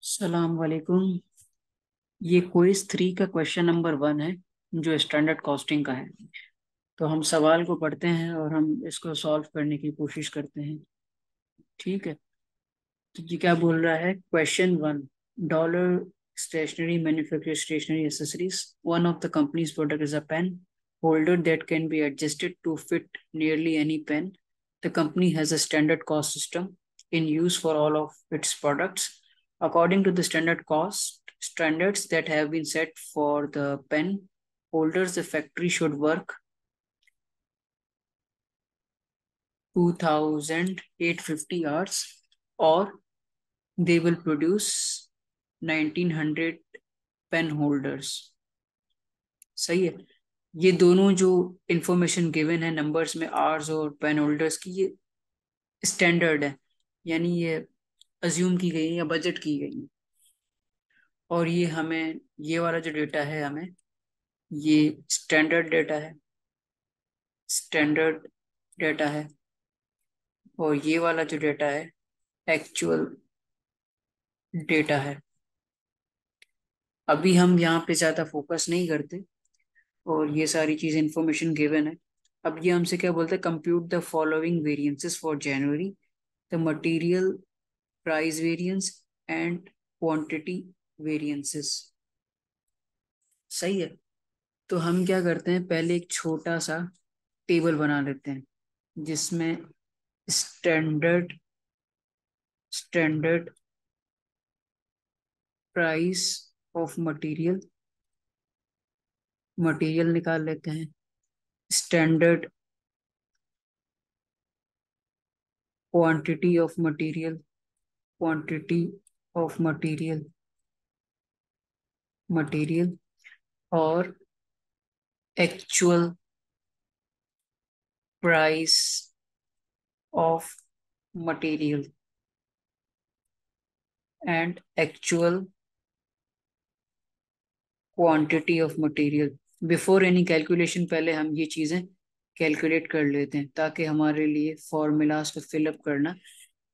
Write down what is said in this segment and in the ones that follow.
सलाम वालेकुम। ये क्विज 3 का क्वेश्चन नंबर 1 है जो स्टैंडर्ड कॉस्टिंग का है। तो हम सवाल को पढ़ते हैं और हम इसको सॉल्व करने की कोशिश करते हैं। ठीक है। तो ये क्या बोल रहा है? Question 1। Dollar stationery manufacture stationery accessories. One of the company's product is a pen holder that can be adjusted to fit nearly any pen. The company has a standard cost system in use for all of its products. According to the standard cost standards that have been set for the pen holders, the factory should work 2,850 hours, or they will produce 1,900 pen holders. सही है। ये दोनों जो information given है numbers में, hours और pen holders की, ये स्टैंडर्ड है, यानी ये अज्यूम की गई है या बजट की गई है। और ये हमें, ये वाला जो डेटा है हमें, ये स्टैंडर्ड डेटा है, स्टैंडर्ड डेटा है। और ये वाला जो डेटा है एक्चुअल डेटा है। अभी हम यहाँ पे ज़्यादा फोकस नहीं करते, और ये सारी चीज़ इंफॉर्मेशन गिवन है। अब ये हमसे क्या बोलते हैं? Compute the following variances for January, the material price variance and quantity variances. सही है। तो हम क्या करते हैं, पहले एक छोटा सा टेबल बना लेते हैं जिसमें standard standard price of material material निकाल लेते हैं। Standard quantity of material quantity of material और actual price of material and actual quantity of material. Before any calculation पहले हम ये चीजें कैलकुलेट कर लेते हैं ताकि हमारे लिए फॉर्मूलाज को फिलअप करना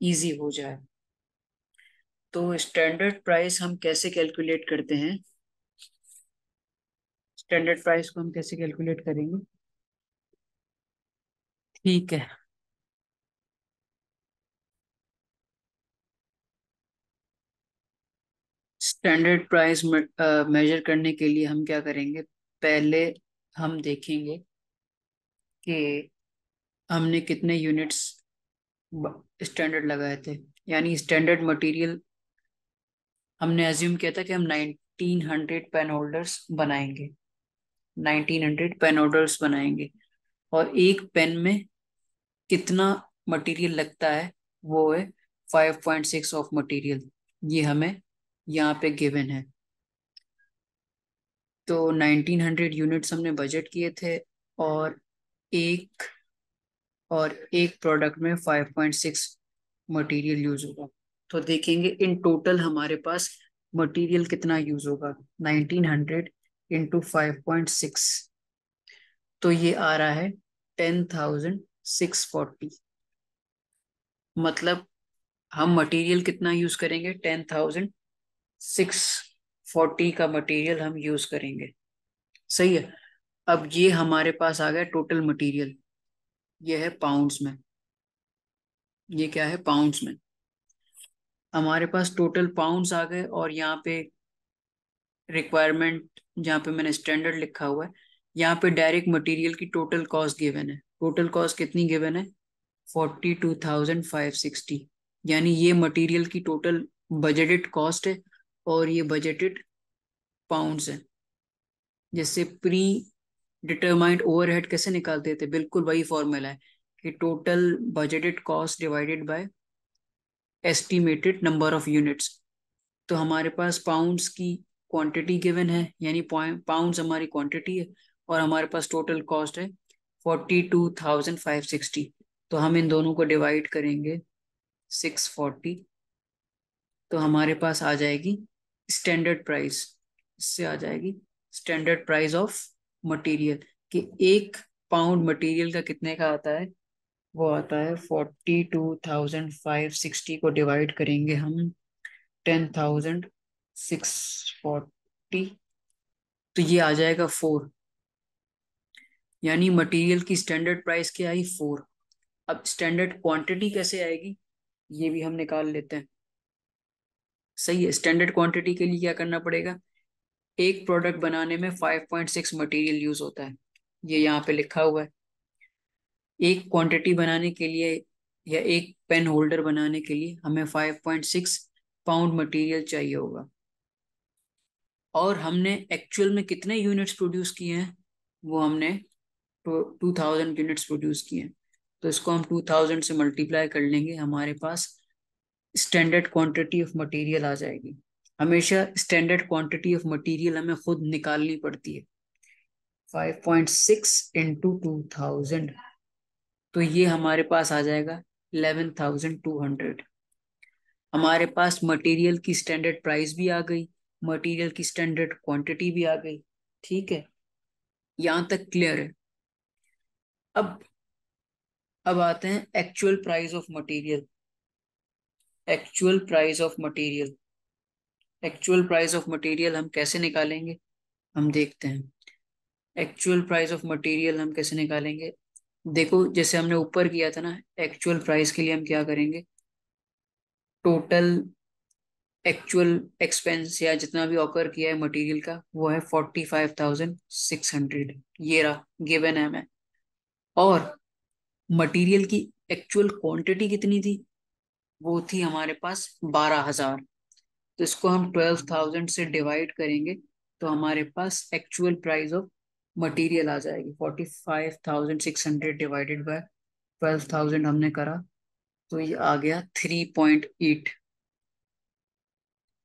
इजी हो जाए। तो स्टैंडर्ड प्राइस हम कैसे कैलकुलेट करते हैं? स्टैंडर्ड प्राइस को हम कैसे कैलकुलेट करेंगे? ठीक है। स्टैंडर्ड प्राइस मेजर करने के लिए हम क्या करेंगे? पहले हम देखेंगे कि हमने कितने यूनिट्स स्टैंडर्ड लगाए थे, यानी स्टैंडर्ड मटेरियल। हमने एज्यूम किया था कि हम 1900 पेन होल्डर्स बनाएंगे, 1900 पेन होल्डर्स बनाएंगे। और एक पेन में कितना मटेरियल लगता है, वो है 5.6 ऑफ मटेरियल। ये हमें यहाँ पे गिवन है। तो 1900 यूनिट्स हमने बजट किए थे, और एक एक प्रोडक्ट में 5.6 मटेरियल यूज होगा। तो देखेंगे इन टोटल हमारे पास मटेरियल कितना यूज होगा। 1900 इंटू 5.6, तो ये आ रहा है 10,640। मतलब हम मटेरियल कितना यूज करेंगे? 10,640 का मटेरियल हम यूज करेंगे। सही है। अब ये हमारे पास आ गया टोटल मटेरियल। ये है पाउंड्स में। ये क्या है? पाउंड्स में। हमारे पास टोटल पाउंड्स आ गए, और यहाँ पे रिक्वायरमेंट, जहाँ पे मैंने स्टैंडर्ड लिखा हुआ है, यहाँ पे डायरेक्ट मटेरियल की टोटल कॉस्ट गिवन है। टोटल कॉस्ट कितनी गिवन है? 42,560। यानी ये मटेरियल की टोटल बजटेड कॉस्ट है, और ये बजटेड पाउंड्स है। जैसे प्री डिटरमाइंड ओवरहेड कैसे निकालते थे, बिल्कुल वही फॉर्मूला है कि total budgeted cost divided by estimated number of units. तो हमारे पास पाउंड्स की क्वांटिटी गिवन है, यानी पाउंड्स हमारी क्वांटिटी है, और हमारे पास टोटल कॉस्ट है 42,560। तो हम इन दोनों को डिवाइड करेंगे 640, तो हमारे पास आ जाएगी स्टैंडर्ड प्राइस। इससे आ जाएगी स्टैंडर्ड प्राइस ऑफ मटेरियल, कि एक पाउंड मटेरियल का कितने का आता है। वो आता है 42,560 को डिवाइड करेंगे हम 10,640, तो ये आ जाएगा 4। यानी मटेरियल की स्टैंडर्ड प्राइस क्या आई? 4। अब स्टैंडर्ड क्वांटिटी कैसे आएगी ये भी हम निकाल लेते हैं। सही है, स्टैंडर्ड क्वांटिटी के लिए क्या करना पड़ेगा? एक प्रोडक्ट बनाने में 5.6 मटेरियल यूज होता है, ये यहाँ पे लिखा हुआ है। एक क्वांटिटी बनाने के लिए या एक पेन होल्डर बनाने के लिए हमें 5.6 पाउंड मटेरियल चाहिए होगा। और हमने एक्चुअल में कितने यूनिट्स प्रोड्यूस किए हैं? वो हमने 2000 यूनिट्स प्रोड्यूस किए हैं। तो इसको हम 2000 से मल्टीप्लाई कर लेंगे, हमारे पास स्टैंडर्ड क्वांटिटी ऑफ मटेरियल आ जाएगी। हमेशा स्टैंडर्ड क्वांटिटी ऑफ मटेरियल हमें खुद निकालनी पड़ती है। 5.6 इंटू 2000, तो ये हमारे पास आ जाएगा 11,200। हमारे पास मटेरियल की स्टैंडर्ड प्राइस भी आ गई, मटेरियल की स्टैंडर्ड क्वांटिटी भी आ गई। ठीक है, यहां तक क्लियर है। अब अब आते हैं actual price of material. Actual price of material, actual price of material हम कैसे निकालेंगे? हम देखते हैं एक्चुअल प्राइस ऑफ मटेरियल हम कैसे निकालेंगे। देखो, जैसे हमने ऊपर किया था ना, एक्चुअल प्राइस के लिए हम क्या करेंगे? टोटल एक्चुअल एक्सपेंस या जितना भी ऑकर किया है मटेरियल का, वो है 45,600। ये रहा, गिवन है हमें। और मटेरियल की एक्चुअल क्वांटिटी कितनी थी? वो थी हमारे पास 12,000। तो इसको हम 12,000 से डिवाइड करेंगे, तो हमारे पास एक्चुअल प्राइस ऑफ मटेरियल आ जाएगी। 45,600 डिवाइडेड बाय 12,000 हमने करा, तो ये आ गया 3.8।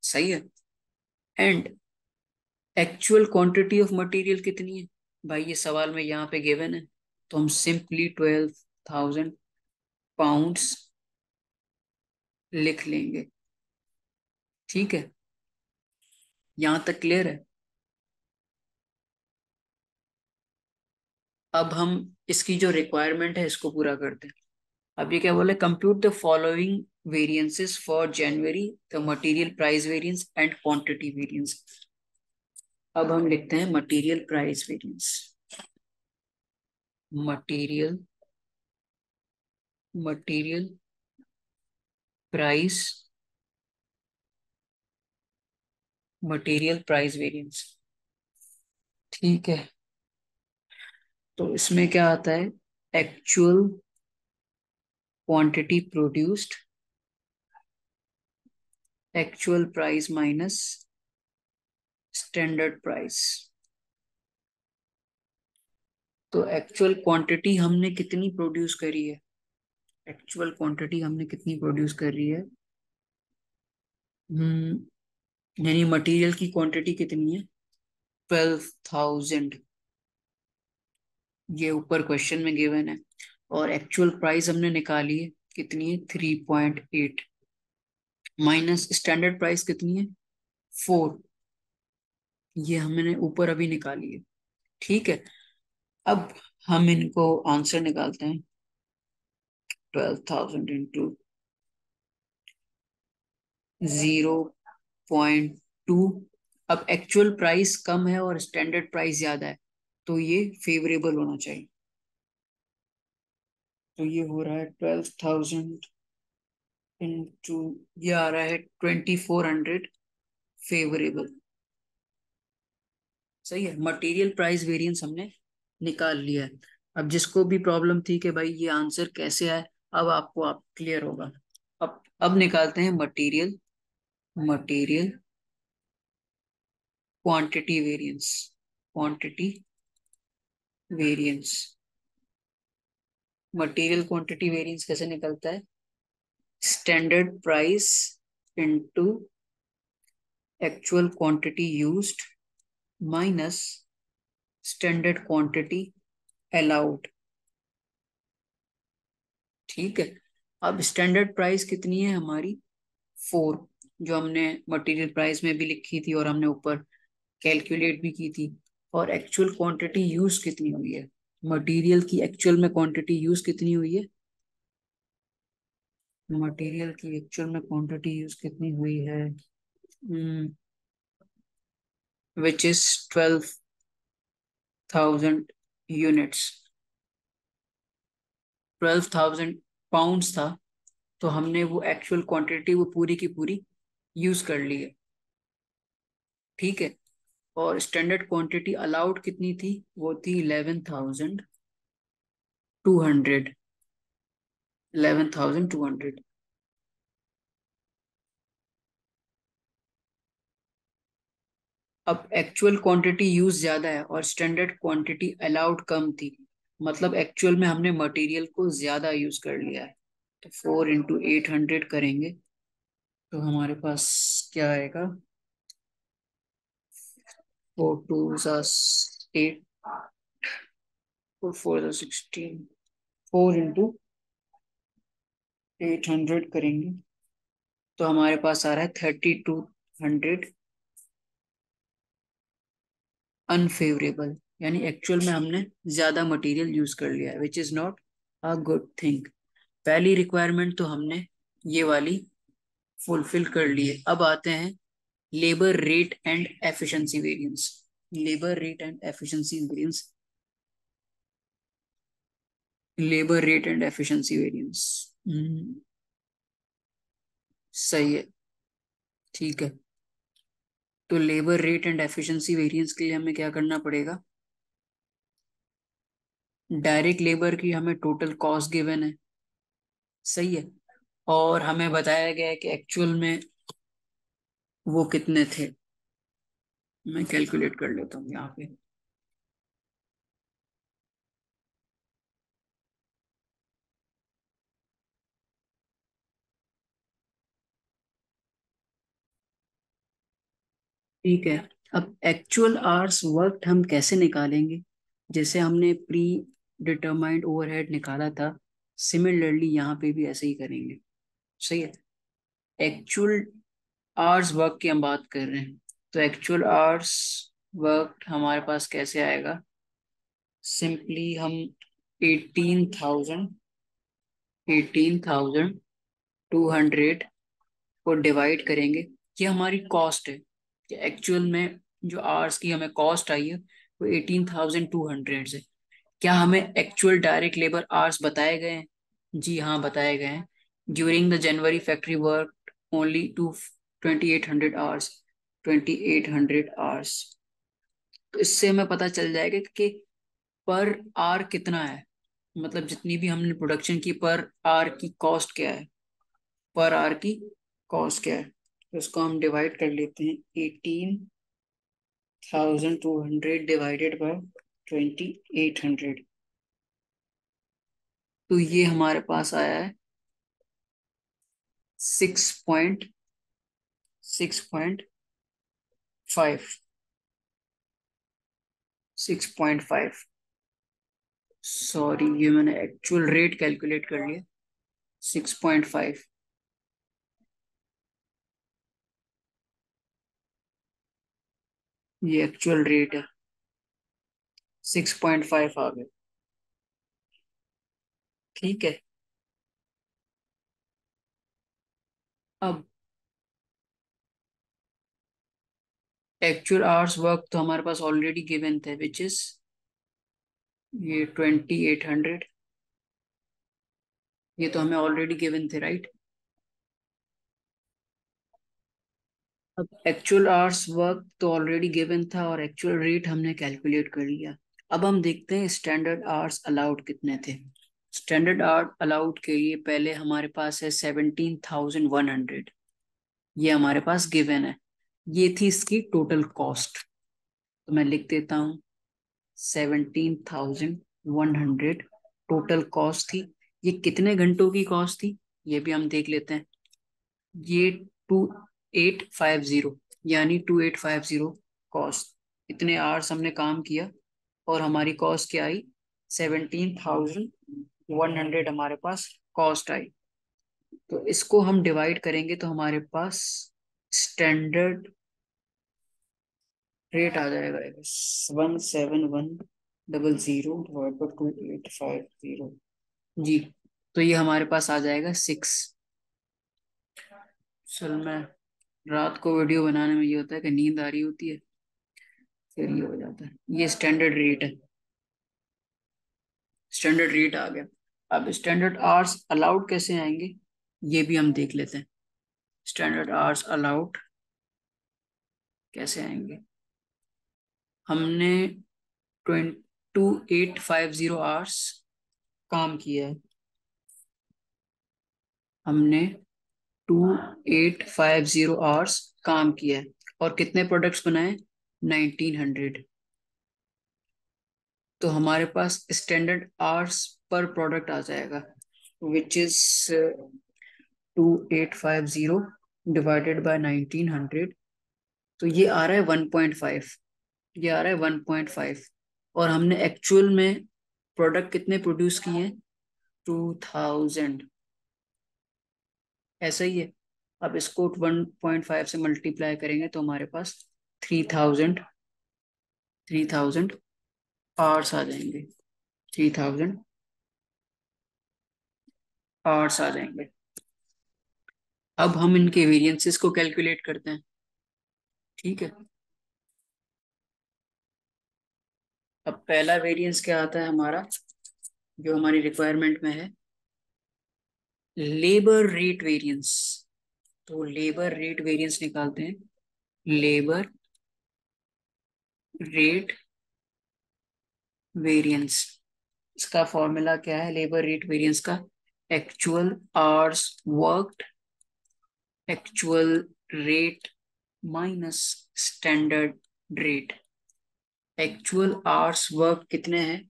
सही है। And actual quantity of material कितनी है? भाई ये सवाल में यहाँ पे गिवन है, तो हम सिंपली 12,000 पाउंड्स लिख लेंगे। ठीक है, यहाँ तक क्लियर है। अब हम इसकी जो रिक्वायरमेंट है इसको पूरा करते हैं। अब ये क्या बोले? Compute the following variances for January, the material price variance and quantity variance. अब हम लिखते हैं material price variance. Material material price material price variance. ठीक है, तो इसमें क्या आता है? Actual quantity produced, actual price minus standard price. तो एक्चुअल क्वांटिटी हमने कितनी प्रोड्यूस करी है? एक्चुअल क्वांटिटी हमने कितनी प्रोड्यूस करी है? यानी मटेरियल की क्वांटिटी कितनी है? 12,000। ये ऊपर क्वेश्चन में गिवन है। और एक्चुअल प्राइस हमने निकाली है, कितनी है? 3.8। माइनस स्टैंडर्ड प्राइस कितनी है? 4। ये हमने ऊपर अभी निकाली है। ठीक है, अब हम इनको आंसर निकालते हैं। 12,000 इंटू 0.2। अब एक्चुअल प्राइस कम है और स्टैंडर्ड प्राइस ज्यादा है, तो ये फेवरेबल होना चाहिए। तो ये हो रहा है 12,000 इंटू, ये आ रहा है 2,400 फेवरेबल। सही है, मटेरियल प्राइस वेरिएंस हमने निकाल लिया है। अब जिसको भी प्रॉब्लम थी कि भाई ये आंसर कैसे आए, अब आपको आप क्लियर होगा। अब निकालते हैं material material quantity variance. Quantity variance, material quantity variance कैसे निकलता है? Standard price into actual quantity used minus standard quantity allowed. ठीक है, अब स्टैंडर्ड प्राइस कितनी है हमारी? 4, जो हमने मटेरियल प्राइस में भी लिखी थी और हमने ऊपर कैलकुलेट भी की थी। और एक्चुअल क्वांटिटी यूज कितनी हुई है? मटेरियल की एक्चुअल में क्वांटिटी यूज कितनी हुई है? मटेरियल की एक्चुअल में क्वांटिटी यूज कितनी हुई है, विच इज 12,000 यूनिट्स। 12,000 पाउंड्स था, तो हमने वो एक्चुअल क्वांटिटी वो पूरी की पूरी यूज कर ली है। ठीक है। और स्टैंडर्ड क्वांटिटी अलाउड कितनी थी, वो थी 11,200। 11,200। अब एक्चुअल क्वांटिटी यूज ज्यादा है और स्टैंडर्ड क्वांटिटी अलाउड कम थी, मतलब एक्चुअल में हमने मटेरियल को ज्यादा यूज कर लिया है। तो 4 × 800 करेंगे तो हमारे पास क्या आएगा, 4 2 8, 4 4 16, 4 × 800 करेंगे तो हमारे पास आ रहा है 3,200 अनफेवरेबल। यानी एक्चुअल में हमने ज्यादा मटेरियल यूज कर लिया है, which is not a good thing. पहली रिक्वायरमेंट तो हमने ये वाली फुलफिल कर ली है। अब आते हैं labour rate and efficiency variance. Labour rate and efficiency variance. Labour rate and efficiency variance. सही है। ठीक है। तो labour rate and efficiency variance के लिए हमें क्या करना पड़ेगा, डायरेक्ट लेबर की हमें टोटल कॉस्ट गिवन है। सही है। और हमें बताया गया है कि एक्चुअल में वो कितने थे। मैं कैलकुलेट कर लेता हूँ यहाँ पे। ठीक है। अब एक्चुअल आवर्स वर्कड हम कैसे निकालेंगे, जैसे हमने प्री डिटरमाइंड ओवरहेड निकाला था, सिमिलरली यहाँ पे भी ऐसे ही करेंगे। सही है। एक्चुअल आवर्स वर्क की हम बात कर रहे हैं, तो एक्चुअल आवर्स वर्क हमारे पास कैसे आएगा, सिंपली हम 18,200 को डिवाइड करेंगे। ये हमारी कॉस्ट है कि एक्चुअल में जो आवर्स की हमें कॉस्ट आई है वो 18,200 से। क्या हमें एक्चुअल डायरेक्ट लेबर आवर्स बताए गए हैं? जी हाँ, बताए गए हैं। During the January factory work only to 2,800 hours. 2,800 hours. तो इससे हमें पता चल जाएगा कि पर आवर कितना है, मतलब जितनी भी हमने प्रोडक्शन की पर आवर की कॉस्ट क्या है, पर आवर की कॉस्ट क्या है। तो इसको हम डिवाइड कर लेते हैं, 18,200 डिवाइडेड बाय 2,800। तो ये हमारे पास आया है 6.5। 6.5। सॉरी, ये मैंने एक्चुअल रेट कैलकुलेट कर लिया। 6.5। ये एक्चुअल रेट है। 6.5 आ गए। ठीक है। अब एक्चुअल आवर्स वर्क तो हमारे पास ऑलरेडी गिवन थे, विच इज ये 2,800। ये तो हमें ऑलरेडी गिवन थे, राइट। अब एक्चुअल आवर्स वर्क तो ऑलरेडी गिवन था और एक्चुअल रेट हमने कैलकुलेट कर लिया। अब हम देखते हैं स्टैंडर्ड आवर्स अलाउड कितने थे। स्टैंडर्ड आवर अलाउड के लिए पहले हमारे पास है 17,100। ये हमारे पास गिवन है। ये थी इसकी टोटल कॉस्ट। तो मैं लिख देता हूँ 17,100 टोटल कॉस्ट थी। ये कितने घंटों की कॉस्ट थी, ये भी हम देख लेते हैं। ये 2,850, यानी 2,850 कॉस्ट। इतने आवर्स हमने काम किया और हमारी कॉस्ट क्या आई, 17,100 हमारे पास कॉस्ट आई। तो इसको हम डिवाइड करेंगे तो हमारे पास स्टैंडर्ड रेट आ जाएगा 171,000 डिवाइड बाई 2,850। जी। तो ये हमारे पास आ जाएगा 6। असल में रात को वीडियो बनाने में ये होता है कि नींद आ रही होती है, फिर ये हो जाता है। ये स्टैंडर्ड रेट है, स्टैंडर्ड रेट आ गया। अब स्टैंडर्ड आवर्स अलाउड कैसे आएंगे ये भी हम देख लेते हैं। स्टैंडर्ड आवर्स अलाउड कैसे आएंगे? हमने 2850 आवर्स काम किया है। हमने 2850 आवर्स काम किया है और कितने प्रोडक्ट्स बनाए? 1900। तो हमारे पास स्टैंडर्ड आवर्स पर प्रोडक्ट आ जाएगा, विच इज 2850 डिवाइडेड बाय 1900। तो ये आ रहा है 1.5। ये आ रहा है 1.5। और हमने एक्चुअल में प्रोडक्ट कितने प्रोड्यूस किए हैं? 2000। ऐसा ही है। अब इसको 1.5 से मल्टीप्लाई करेंगे तो हमारे पास 3000 3000 आवर्स आ जाएंगे। 3000 आवर्स आ जाएंगे। अब हम इनके वेरिएंसेस को कैलकुलेट करते हैं। ठीक है। अब पहला वेरिएंस क्या आता है हमारा, जो हमारी रिक्वायरमेंट में है? Labour rate variance. तो लेबर रेट वेरिएंस निकालते हैं। लेबर रेट वेरिएंस, इसका फॉर्मूला क्या है लेबर रेट वेरिएंस का? Actual hours worked, actual rate minus standard rate. Actual hours work कितने हैं?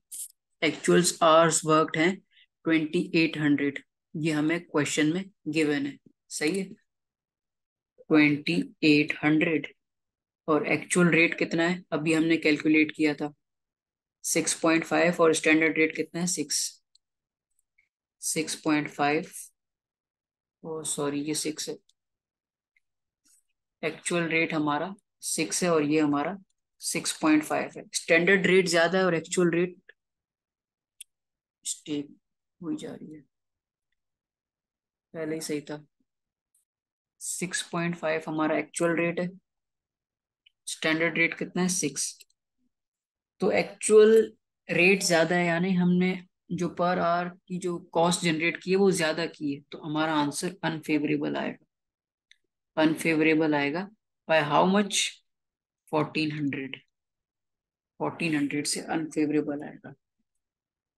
एक्चुअल आवर्स वर्कड हैं 2800। ये हमें क्वेश्चन में गिवन है। सही है। 2800। और एक्चुअल रेट कितना है अभी हमने कैलकुलेट किया था? 6.5। और स्टैंडर्ड रेट कितना है? 6.5। ओ सॉरी, ये 6 है। एक्चुअल रेट हमारा 6 है और ये हमारा 6.5 है। स्टैंडर्ड रेट ज्यादा है और एक्चुअल रेट स्टेप हुई जा रही है। पहले ही सही था। 6.5 हमारा एक्चुअल रेट है, स्टैंडर्ड रेट कितना है? 6। तो एक्चुअल रेट ज्यादा है, यानी हमने जो पर आवर की जो कॉस्ट जनरेट की है वो ज्यादा की है, तो हमारा आंसर अनफेवरेबल आएगा। अनफेवरेबल आएगा बाय हाउ मच? 1400। 1400 से अनफेवरेबल आएगा।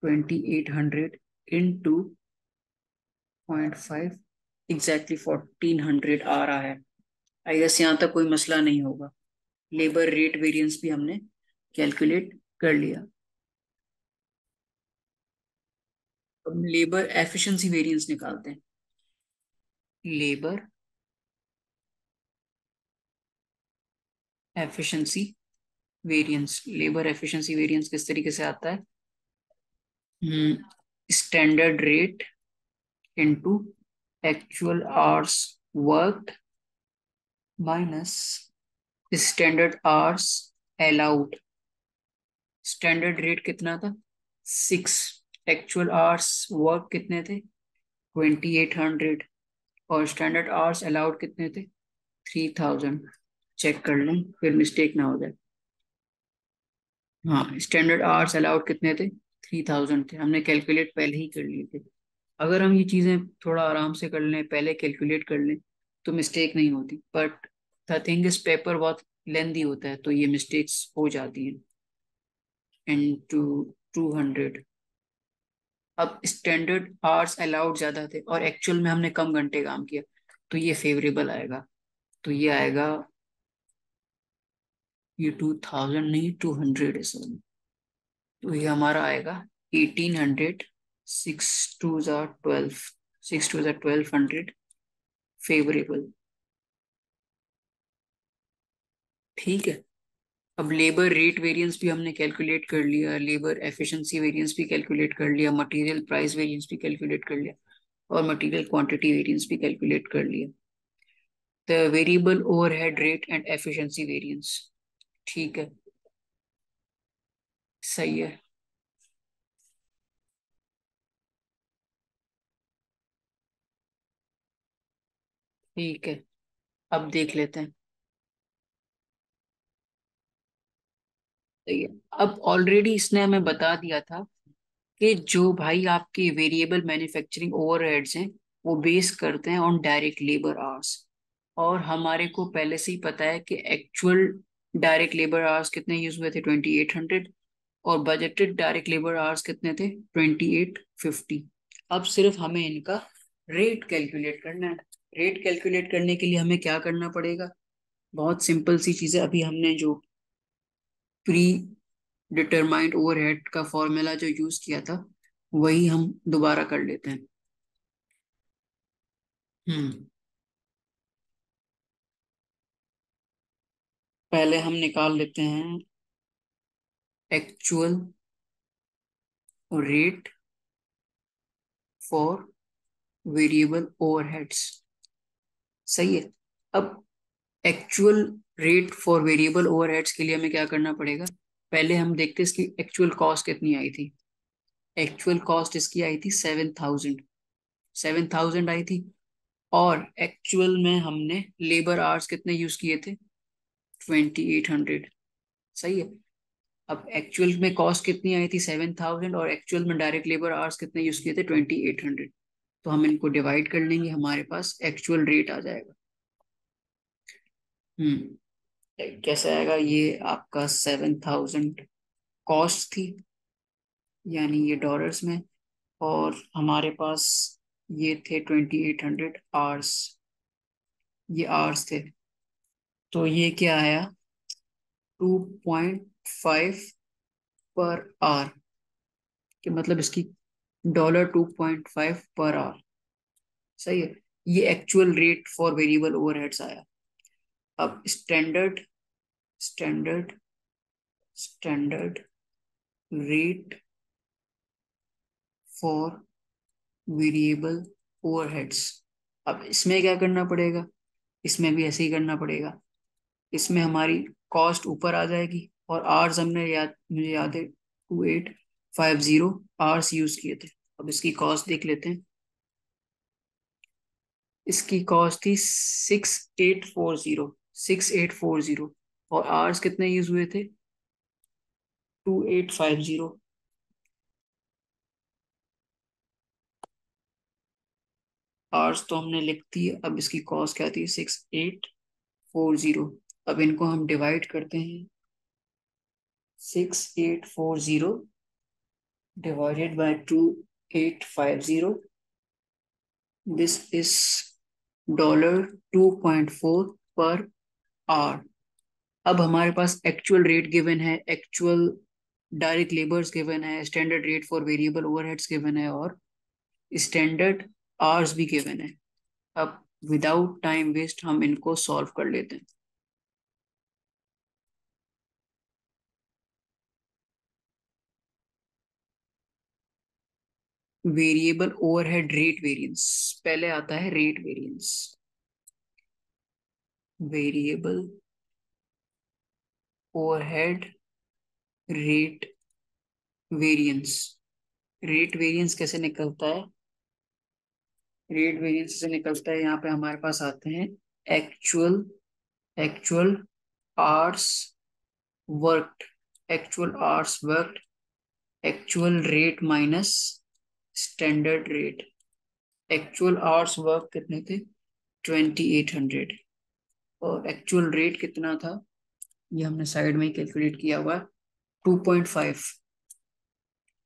2800 इंटू 0.5, एग्जैक्टली 1400 आ रहा है। आई गेस यहाँ तक कोई मसला नहीं होगा। लेबर रेट वेरिएंस भी हमने कैलकुलेट कर लिया। अब लेबर एफिशिएंसी वेरिएंस निकालते हैं। Labour efficiency variance, labour efficiency variance किस तरीके से आता है? Standard rate into actual hours worked minus standard hours allowed. Standard rate कितना था? 6। एक्चुअल आवर्स वर्क कितने थे? 2800। और स्टैंडर्ड आवर्स अलाउड कितने थे? 3000। चेक कर लें फिर मिस्टेक ना हो जाए। हाँ, स्टैंडर्ड आवर्स अलाउड कितने थे? 3000 थे। हमने कैलकुलेट पहले ही कर लिए थे। अगर हम ये चीजें थोड़ा आराम से कर लें, पहले कैलकुलेट कर लें, तो मिस्टेक नहीं होती। But the thing is paper बहुत लेंदी होता है, तो ये मिस्टेक्स हो जाती हैं। इनटू 200। अब स्टैंडर्ड आवर्स अलाउड ज्यादा थे और एक्चुअल में हमने कम घंटे काम किया, तो ये फेवरेबल आएगा। तो ये आएगा, ये 2000 नहीं 200 है सर। तो ये हमारा आएगा 1800। 6 2 12, 6 2 1200 फेवरेबल। ठीक है। अब लेबर रेट वेरिएंस भी हमने कैलकुलेट कर लिया, लेबर एफिशिएंसी वेरिएंस भी कैलकुलेट कर लिया, मटेरियल प्राइस वेरिएंस भी कैलकुलेट कर लिया, और मटेरियल क्वांटिटी वेरिएंस भी कैलकुलेट कर लिया। The variable overhead rate and efficiency variance. ठीक है। सही है। ठीक है। अब देख लेते हैं। सही है। अब ऑलरेडी इसने हमें बता दिया था कि जो भाई आपके वेरिएबल मैन्युफैक्चरिंग ओवरहेड्स हैं वो बेस करते हैं ऑन डायरेक्ट लेबर आवर्स। और हमारे को पहले से ही पता है कि एक्चुअल डायरेक्ट लेबर आवर्स कितने यूज हुए थे, 2800। और बजटेड डायरेक्ट लेबर आवर्स कितने थे, 2850। अब सिर्फ हमें इनका रेट कैलकुलेट करना है। रेट कैलकुलेट करने के लिए हमें क्या करना पड़ेगा, बहुत सिंपल सी चीज़ है। अभी हमने जो प्री डिटरमाइंड ओवरहेड का फॉर्मूला जो यूज किया था वही हम दोबारा कर लेते हैं। हम्म पहले हम निकाल लेते हैं actual rate for variable overheads. सही है। अब actual rate for variable overheads के लिए हमें क्या करना पड़ेगा, पहले हम देखते हैं इसकी एक्चुअल कॉस्ट कितनी आई थी। एक्चुअल कॉस्ट इसकी आई थी 7000। 7000 आई थी। और एक्चुअल में हमने लेबर आवर्स कितने यूज किए थे, 2800। सही है। अब एक्चुअल में कॉस्ट कितनी आई थी, 7000, और एक्चुअल में डायरेक्ट लेबर आवर्स कितने यूज किए थे, 2800। तो हम इनको डिवाइड कर लेंगे, हमारे पास एक्चुअल रेट आ जाएगा। कैसे आएगा, ये आपका 7000 कॉस्ट थी, यानी ये डॉलर्स में। और हमारे पास ये थे 2800 आवर्स, ये आवर्स थे। तो ये क्या आया, 2.5 पर आवर, कि मतलब इसकी $2.5 पर आवर। सही है। ये actual rate for variable overheads आया। अब standard standard rate for variable overheads. अब इसमें क्या करना पड़ेगा, इसमें भी ऐसे ही करना पड़ेगा। इसमें हमारी कॉस्ट ऊपर आ जाएगी, और आवर्स हमने याद, मुझे याद है 2850 आवर्स यूज किए थे। अब इसकी कॉस्ट देख लेते हैं। इसकी कॉस्ट थी 6840। और आवर्स कितने यूज हुए थे, 2850। आवर्स तो हमने लिख दी। अब इसकी कॉस्ट क्या थी, 6840। अब इनको हम डिवाइड करते हैं। 6840 divided by 2850, this is $2.4 per hour. अब हमारे पास एक्चुअल रेट गिवन है, एक्चुअल डायरेक्ट लेबर्स गिवन है, standard rate for variable overheads given है, और स्टैंडर्ड आवर्स भी गिवन है। अब विदाउट टाइम वेस्ट हम इनको सॉल्व कर लेते हैं। वेरिएबल ओवरहेड रेट वेरिएंस, पहले आता है rate variance. Variable overhead rate variance. Rate variance कैसे निकलता है, रेट वेरिएंस से निकलता है, यहाँ पे हमारे पास आते हैं actual actual hours worked, actual hours worked, actual rate minus standard rate. Actual hours work कितने थे, 2800। और एक्चुअल रेट कितना था, ये हमने साइड में ही कैलकुलेट किया हुआ है, 2.5।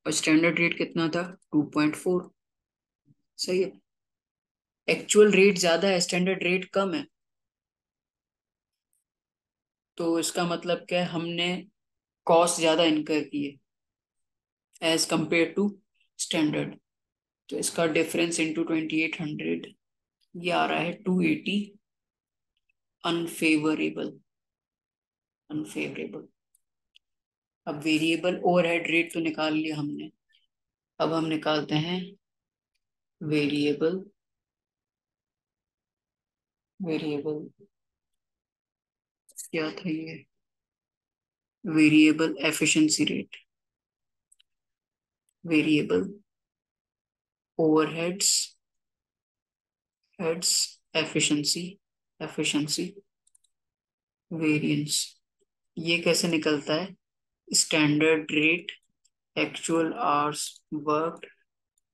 और स्टैंडर्ड रेट कितना था, 2.4। सही है। एक्चुअल रेट ज्यादा है, स्टैंडर्ड रेट कम है। तो इसका मतलब क्या है, हमने कॉस्ट ज्यादा इनकर की है एज कंपेयर टू स्टैंडर्ड। तो इसका डिफरेंस इंटू 2800, ये आ रहा है 280। Unfavourable, unfavourable. अब वेरिएबल ओवरहेड रेट तो निकाल लिया हमने। अब हम निकालते हैं वेरिएबल वेरिएबल क्या था ये, variable efficiency rate, variable overheads heads efficiency efficiency, variance. ये कैसे निकलता है? Standard rate actual hours work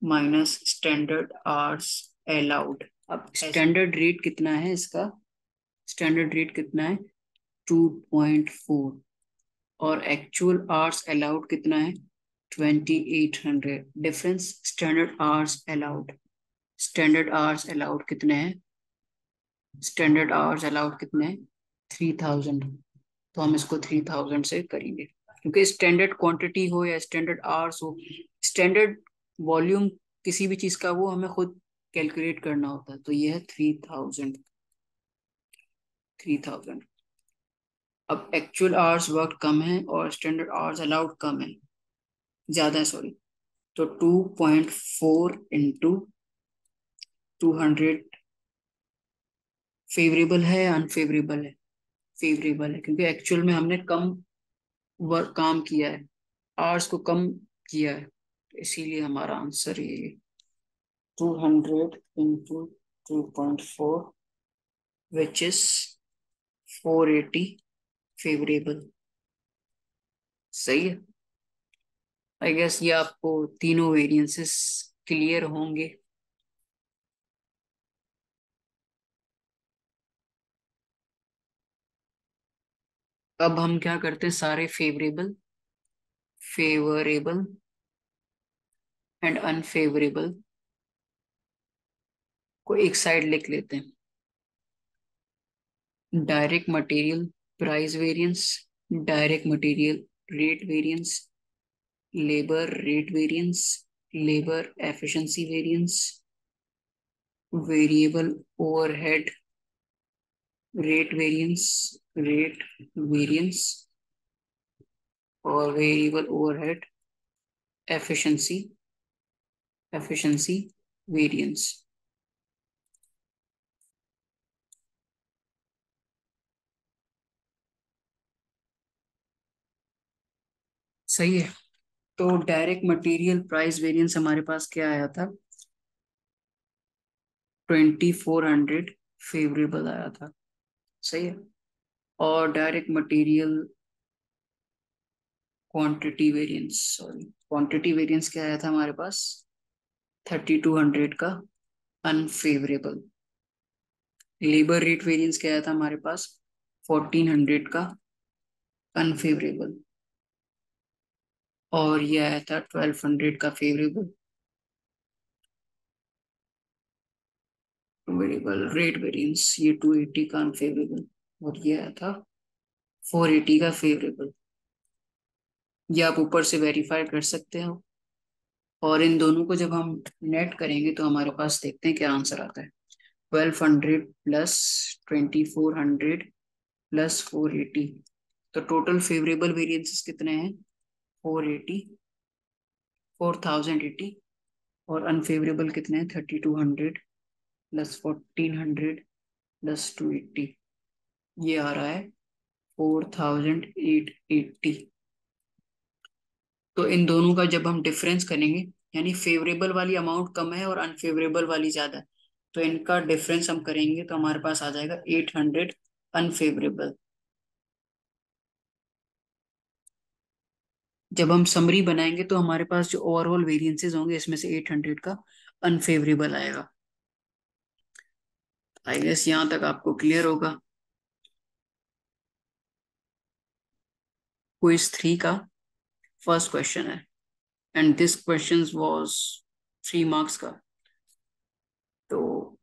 minus standard hours allowed. अब स्टैंडर्ड रेट कितना है इसका? स्टैंडर्ड रेट कितना है? 2.4। और एक्चुअल आवर्स अलाउड कितना है? 2800। Difference standard hours allowed. Standard hours allowed कितने हैं? स्टैंडर्ड आवर्स अलाउड कितने हैं? 3000। तो हम इसको 3000 से करेंगे, क्योंकि स्टैंडर्ड क्वांटिटी हो या स्टैंडर्ड आवर्स हो, स्टैंडर्ड वॉल्यूम किसी भी चीज का, वो हमें खुद कैलकुलेट करना होता है। तो ये है 3000। 3000। अब एक्चुअल आवर्स वर्क कम है और स्टैंडर्ड आवर्स अलाउड कम है, ज्यादा है सॉरी। तो 2.4 इंटू 200 फेवरेबल है या अनफेवरेबल है? फेवरेबल है, क्योंकि एक्चुअल में हमने कम वर्क काम किया है, आवर्स को कम किया है, तो इसीलिए हमारा आंसर ये है। 200 इंटू 2.4 विच इज 480 फेवरेबल। सही है। आई गेस ये आपको तीनों वेरिएंसेस क्लियर होंगे। अब हम क्या करते हैं, सारे फेवरेबल, फेवरेबल एंड अनफेवरेबल को एक साइड लिख लेते हैं। Direct material price variance, direct material rate variance, labour rate variance, labour efficiency variance, variable overhead rate variance, rate variance, और variable overhead efficiency, efficiency variance. सही है। तो डायरेक्ट मटेरियल प्राइस वेरिएंस हमारे पास क्या आया था? 2400 फेवरेबल आया था। सही है। और direct material quantity variance, sorry, quantity variance क्या आया था हमारे पास? 3200 का अनफेवरेबल। लेबर रेट वेरिएंस क्या आया था हमारे पास? 1400 का अनफेवरेबल। और ये आया था 1200 का फेवरेबल। वेरिएबल रेट वेरिएंस ये 280 का अनफेवरेबल, और ये आया था 480 का फेवरेबल। ये आप ऊपर से वेरीफाई कर सकते हो। और इन दोनों को जब हम नेट करेंगे तो हमारे पास देखते हैं क्या आंसर आता है। 1200 प्लस 2400 प्लस 480। तो टोटल फेवरेबल वेरिएंसेस कितने हैं? 480, 4080। और अनफेवरेबल कितने हैं? 3200 प्लस 1400 प्लस 280। ये आ रहा है 4880। तो इन दोनों का जब हम डिफरेंस करेंगे, यानी फेवरेबल वाली अमाउंट कम है और अनफेवरेबल वाली ज्यादा है, तो इनका डिफरेंस हम करेंगे तो हमारे पास आ जाएगा 800 अनफेवरेबल। जब हम समरी बनाएंगे तो हमारे पास जो ओवरऑल वेरिएंसेस होंगे, इसमें से 800 का अनफेवरेबल आएगा। आई गेस यहाँ तक आपको क्लियर होगा। क्विज 3 का फर्स्ट क्वेश्चन है, and this question was 3 marks का। तो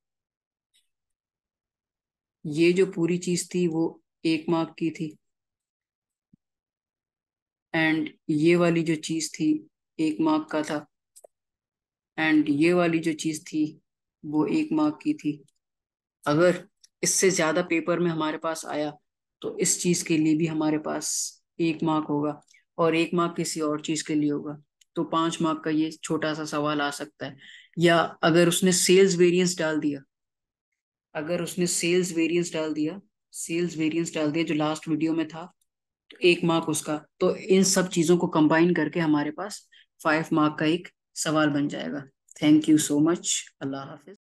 ये जो पूरी चीज थी वो 1 मार्क की थी, एंड ये वाली जो चीज थी 1 मार्क का था, एंड ये वाली जो चीज थी वो 1 मार्क की थी। अगर इससे ज्यादा पेपर में हमारे पास आया तो इस चीज के लिए भी हमारे पास 1 मार्क होगा, और 1 मार्क किसी और चीज के लिए होगा। तो 5 मार्क का ये छोटा सा सवाल आ सकता है। या अगर उसने सेल्स वेरिएंस डाल दिया, अगर उसने सेल्स वेरिएंस डाल दिया, सेल्स वेरिएंस डाल दिया जो लास्ट वीडियो में था, तो 1 मार्क उसका। तो इन सब चीजों को कंबाइन करके हमारे पास 5 मार्क का एक सवाल बन जाएगा। Thank you so much. Allah Hafiz.